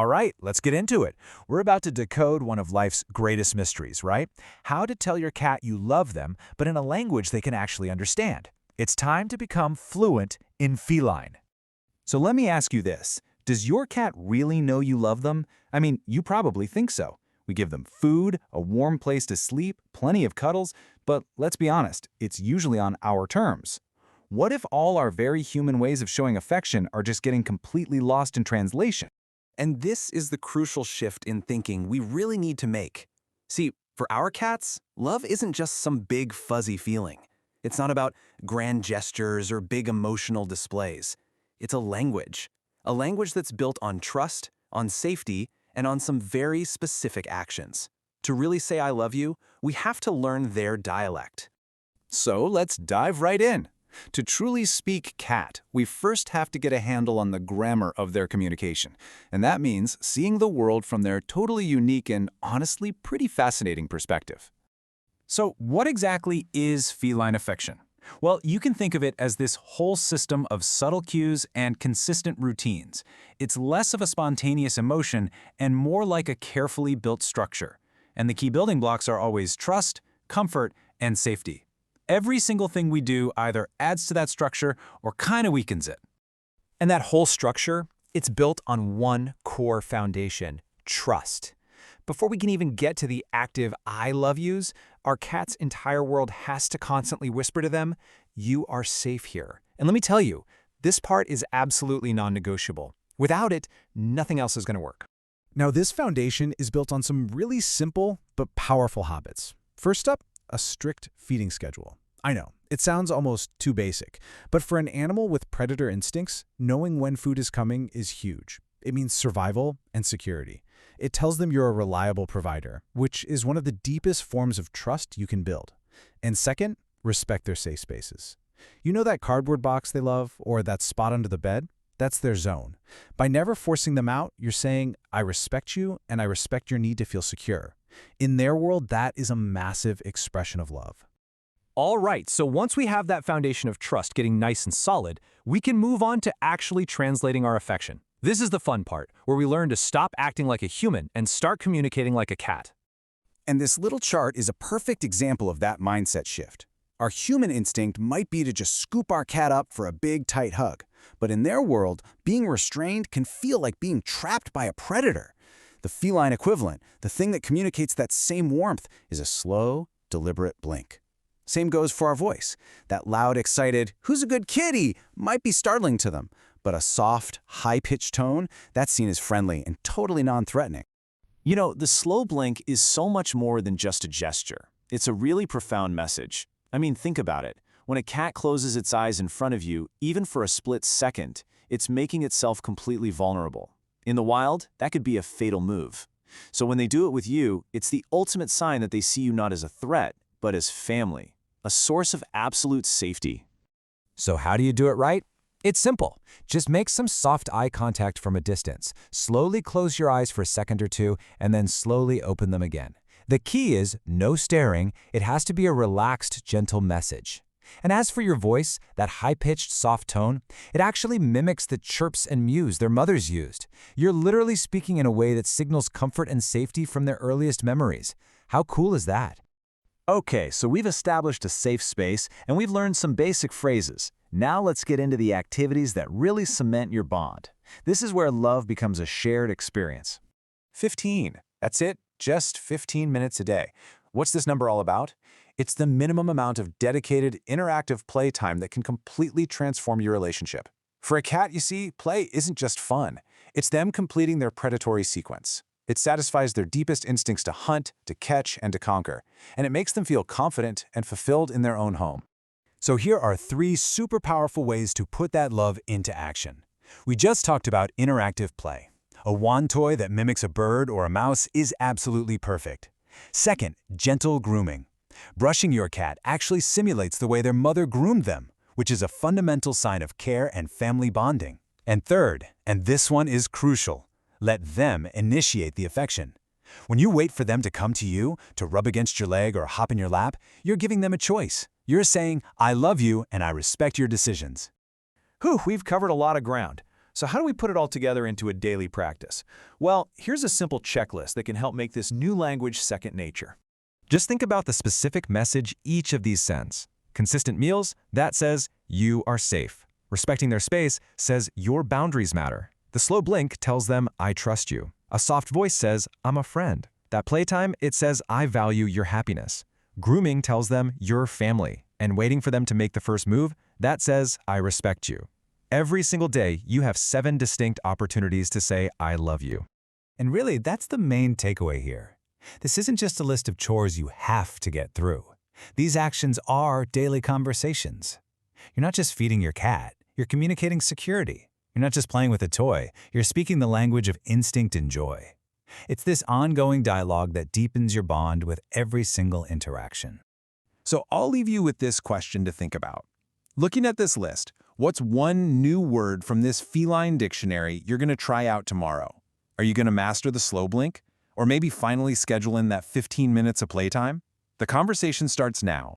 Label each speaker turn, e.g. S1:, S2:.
S1: All right, let's get into it. We're about to decode one of life's greatest mysteries, right? How to tell your cat you love them, but in a language they can actually understand. It's time to become fluent in feline.
S2: So let me ask you this. Does your cat really know you love them? I mean, you probably think so. We give them food, a warm place to sleep, plenty of cuddles, but let's be honest, it's usually on our terms. What if all our very human ways of showing affection are just getting completely lost in translation? And this is the crucial shift in thinking we really need to make. See, for our cats, love isn't just some big fuzzy feeling. It's not about grand gestures or big emotional displays. It's a language that's built on trust, on safety, and on some very specific actions. To really say I love you, we have to learn their dialect. So let's dive right in. To truly speak cat, we first have to get a handle on the grammar of their communication. And that means seeing the world from their totally unique and honestly pretty fascinating perspective. So what exactly is feline affection? Well, you can think of it as this whole system of subtle cues and consistent routines. It's less of a spontaneous emotion and more like a carefully built structure. And the key building blocks are always trust, comfort, and safety. Every single thing we do either adds to that structure or kind of weakens it.
S3: And that whole structure, it's built on one core foundation, trust. Before we can even get to the active I love yous, our cat's entire world has to constantly whisper to them, you are safe here. And let me tell you, this part is absolutely non-negotiable. Without it, nothing else is going to work.
S4: Now, this foundation is built on some really simple but powerful habits. First up, a strict feeding schedule. I know, it sounds almost too basic, but for an animal with predator instincts, knowing when food is coming is huge. It means survival and security. It tells them you're a reliable provider, which is one of the deepest forms of trust you can build. And second, respect their safe spaces. You know that cardboard box they love, or that spot under the bed? That's their zone. By never forcing them out, you're saying, I respect you and I respect your need to feel secure. In their world, that is a massive expression of love.
S3: All right, so once we have that foundation of trust getting nice and solid, we can move on to actually translating our affection. This is the fun part, where we learn to stop acting like a human and start communicating like a cat.
S2: And this little chart is a perfect example of that mindset shift. Our human instinct might be to just scoop our cat up for a big, tight hug. But in their world, being restrained can feel like being trapped by a predator. The feline equivalent, the thing that communicates that same warmth, is a slow, deliberate blink. Same goes for our voice. That loud, excited, who's a good kitty, might be startling to them. But a soft, high-pitched tone, that's seen as friendly and totally non-threatening. You know, the slow blink is so much more than just a gesture. It's a really profound message. I mean, think about it. When a cat closes its eyes in front of you, even for a split second, it's making itself completely vulnerable. In the wild, that could be a fatal move. So when they do it with you, it's the ultimate sign that they see you not as a threat, but as family, a source of absolute safety.
S1: So how do you do it right? It's simple. Just make some soft eye contact from a distance. Slowly close your eyes for a second or two, and then slowly open them again. The key is no staring. It has to be a relaxed, gentle message. And as for your voice, that high-pitched, soft tone, it actually mimics the chirps and mews their mothers used. You're literally speaking in a way that signals comfort and safety from their earliest memories. How cool is that?
S2: Okay, so we've established a safe space, and we've learned some basic phrases. Now let's get into the activities that really cement your bond. This is where love becomes a shared experience.
S1: 15. That's it. Just 15 minutes a day. What's this number all about? It's the minimum amount of dedicated, interactive playtime that can completely transform your relationship. For a cat, you see, play isn't just fun. It's them completing their predatory sequence. It satisfies their deepest instincts to hunt, to catch, and to conquer, and it makes them feel confident and fulfilled in their own home. So here are 3 super powerful ways to put that love into action. We just talked about interactive play. A wand toy that mimics a bird or a mouse is absolutely perfect. Second, gentle grooming. Brushing your cat actually simulates the way their mother groomed them, which is a fundamental sign of care and family bonding. And third, and this one is crucial, let them initiate the affection. When you wait for them to come to you, to rub against your leg or hop in your lap, you're giving them a choice. You're saying, I love you and I respect your decisions.
S3: We've covered a lot of ground. So how do we put it all together into a daily practice? Well, here's a simple checklist that can help make this new language second nature.
S2: Just think about the specific message each of these sends. Consistent meals, that says, you are safe. Respecting their space says, your boundaries matter. The slow blink tells them, I trust you. A soft voice says, I'm a friend. That playtime, it says, I value your happiness. Grooming tells them, you're family. And waiting for them to make the first move, that says, I respect you. Every single day, you have 7 distinct opportunities to say, I love you.
S1: And really, that's the main takeaway here. This isn't just a list of chores you have to get through. These actions are daily conversations. You're not just feeding your cat, you're communicating security. You're not just playing with a toy, you're speaking the language of instinct and joy. It's this ongoing dialogue that deepens your bond with every single interaction.
S4: So I'll leave you with this question to think about. Looking at this list, what's one new word from this feline dictionary you're going to try out tomorrow? Are you going to master the slow blink? Or maybe finally schedule in that 15 minutes of playtime? The conversation starts now.